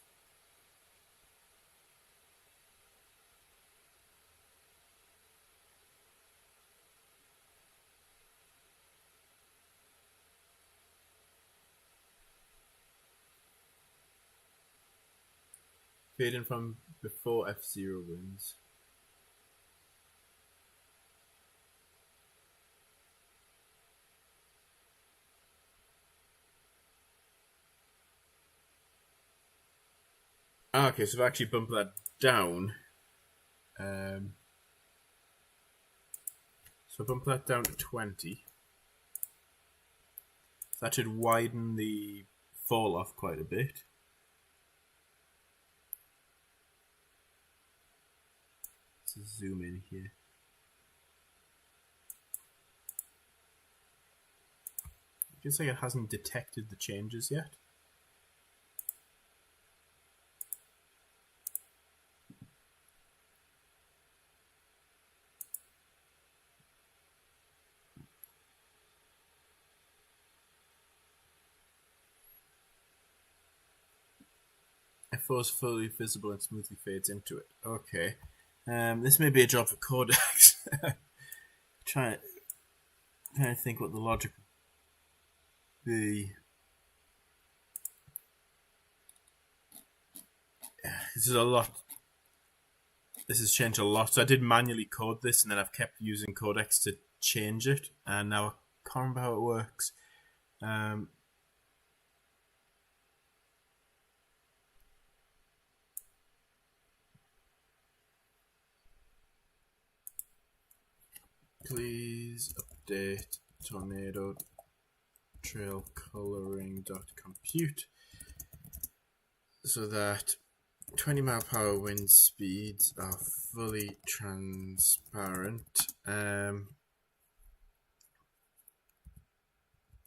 Fading from before F-Zero wins. Okay, so if I actually bump that down, so bump that down to 20. So that should widen the fall off quite a bit. Let's zoom in here. Feels like it hasn't detected the changes yet. F4 is fully visible and smoothly fades into it. Okay. This may be a job for Codex. trying to think what the logic would be. This is a lot. This has changed a lot. So I did manually code this, and then I've kept using Codex to change it, and now I can't remember how it works. Please update tornado trail coloring.compute so that 20-mile-per-hour wind speeds are fully transparent,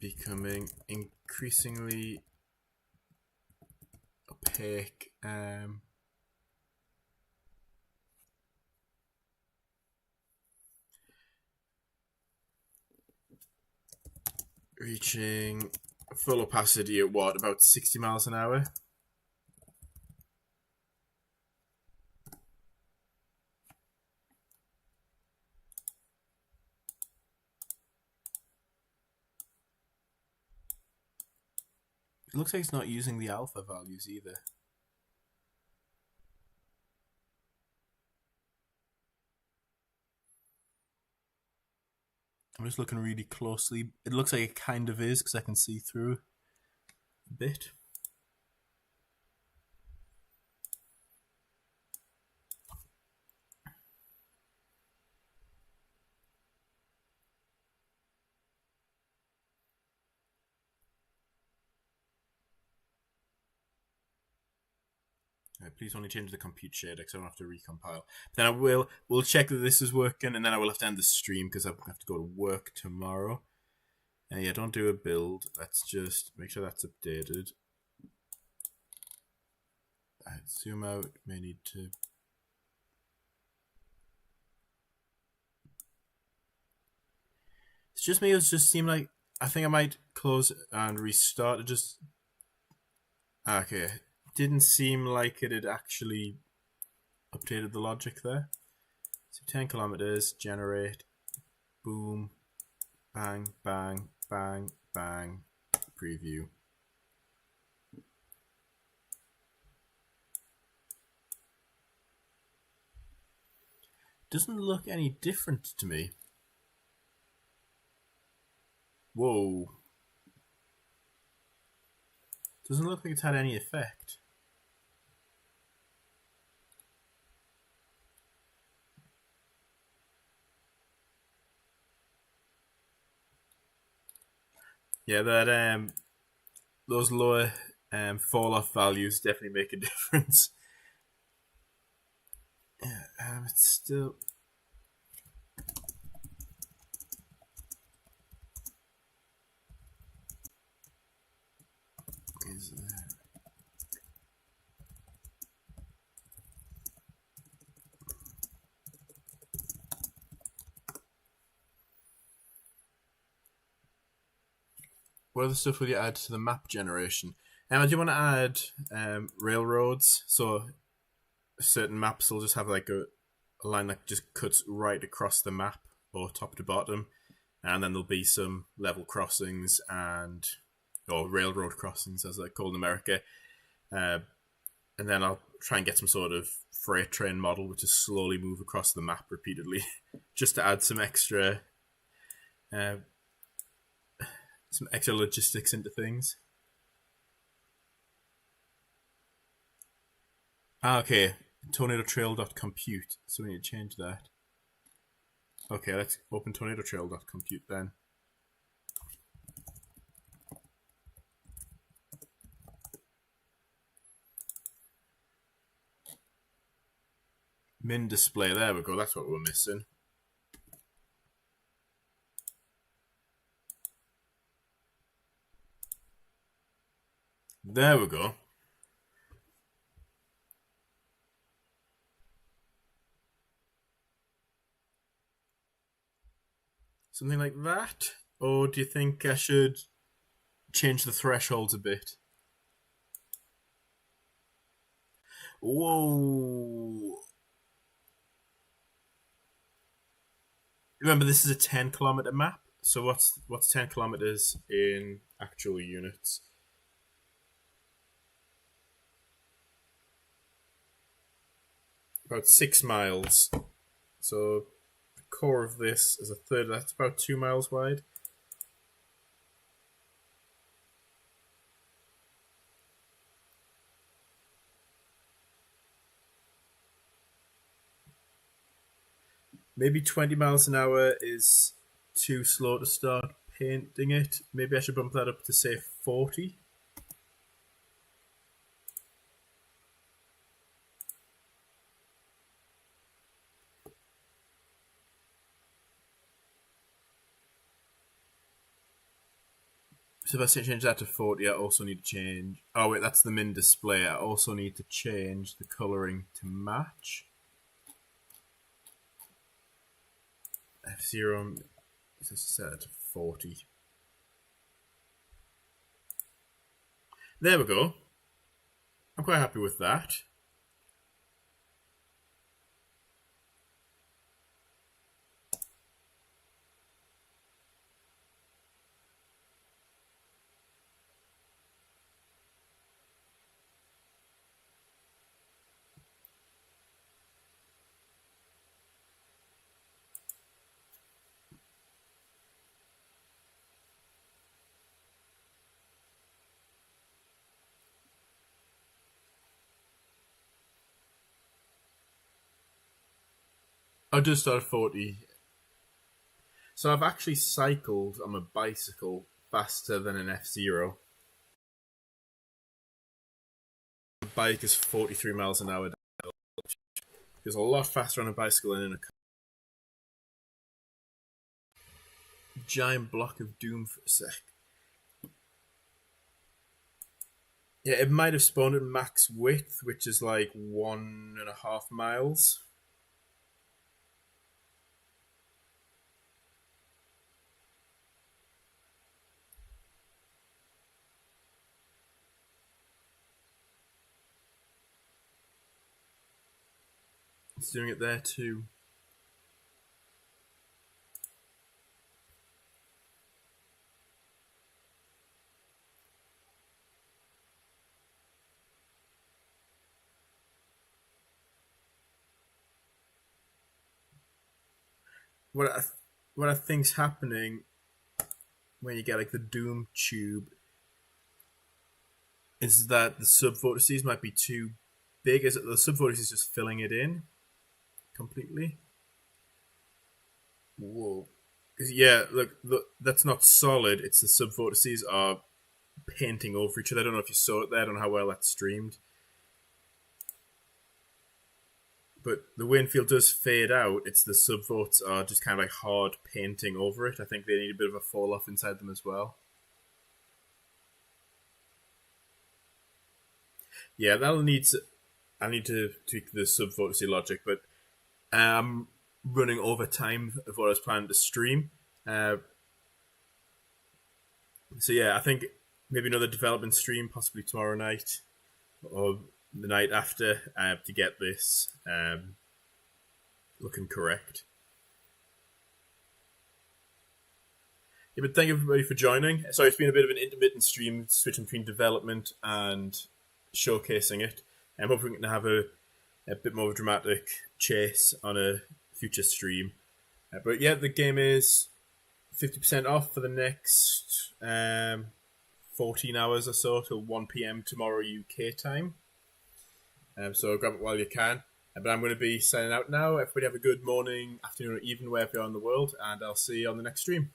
becoming increasingly opaque. Reaching full opacity at what, about 60 miles an hour? It looks like it's not using the alpha values either. I'm just looking really closely. It looks like it kind of is because I can see through a bit. Please only change the compute shader because I don't have to recompile. Then we'll check that this is working, and then I will have to end the stream because I have to go to work tomorrow. And yeah, don't do a build. Let's just make sure that's updated. Zoom out. May need to. It's just me. It just seemed like I think I might close and restart. It just okay. Didn't seem like it had actually updated the logic there. So 10 kilometers, generate, boom, bang, bang, bang, bang, preview. Doesn't look any different to me. Whoa. Doesn't look like it's had any effect. Yeah, that those lower fall off values definitely make a difference. Yeah, it's still. Is there... What other stuff will you add to the map generation? Do you want to add railroads? So certain maps will just have like a line that just cuts right across the map or top to bottom, and then there'll be some level crossings or railroad crossings as they're called in America. And then I'll try and get some sort of freight train model which just slowly move across the map repeatedly, just to add some extra logistics into things. Okay, tornadotrail.compute. So we need to change that. Okay, let's open tornadotrail.compute then. Min display, there we go, that's what we're missing. There we go. Something like that? Or do you think I should change the thresholds a bit? Whoa. Remember, this is a 10 kilometer map. So what's 10 kilometers in actual units? About 6 miles. So the core of this is a third. That's about 2 miles wide. Maybe 20 miles an hour is too slow to start painting it. Maybe I should bump that up to, say, 40. So if I change that to 40, I also need to change... Oh, wait, that's the min display. I also need to change the colouring to match. F0, let's set it to 40. There we go. I'm quite happy with that. I just started 40. So I've actually cycled on a bicycle faster than an F0. The bike is 43 miles an hour. It's a lot faster on a bicycle than in a car. Giant block of doom for a sec. Yeah, it might have spawned at max width, which is like 1.5 miles. It's doing it there too. What I think's happening when you get like the Doom tube is that the sub vortices might be too big. Is it the sub vortices just filling it in completely? Whoa. Yeah, look, that's not solid. It's the sub vortices are painting over each other. I don't know if you saw it there. I don't know how well that's streamed. But the wind field does fade out. It's the subvorts are just kind of like hard painting over it. I think they need a bit of a fall off inside them as well. Yeah, I need to tweak the subvortice logic, but I'm running over time of what I was planning to stream. So yeah, I think maybe another development stream, possibly tomorrow night or the night after, to get this looking correct. Yeah, but thank everybody for joining. Sorry, it's been a bit of an intermittent stream, switching between development and showcasing it. I'm hoping to have a bit more of a dramatic chase on a future stream. But yeah, the game is 50% off for the next 14 hours or so till 1 p.m. tomorrow UK time. So grab it while you can. But I'm going to be signing out now. Everybody have a good morning, afternoon, or evening, wherever you are in the world, and I'll see you on the next stream.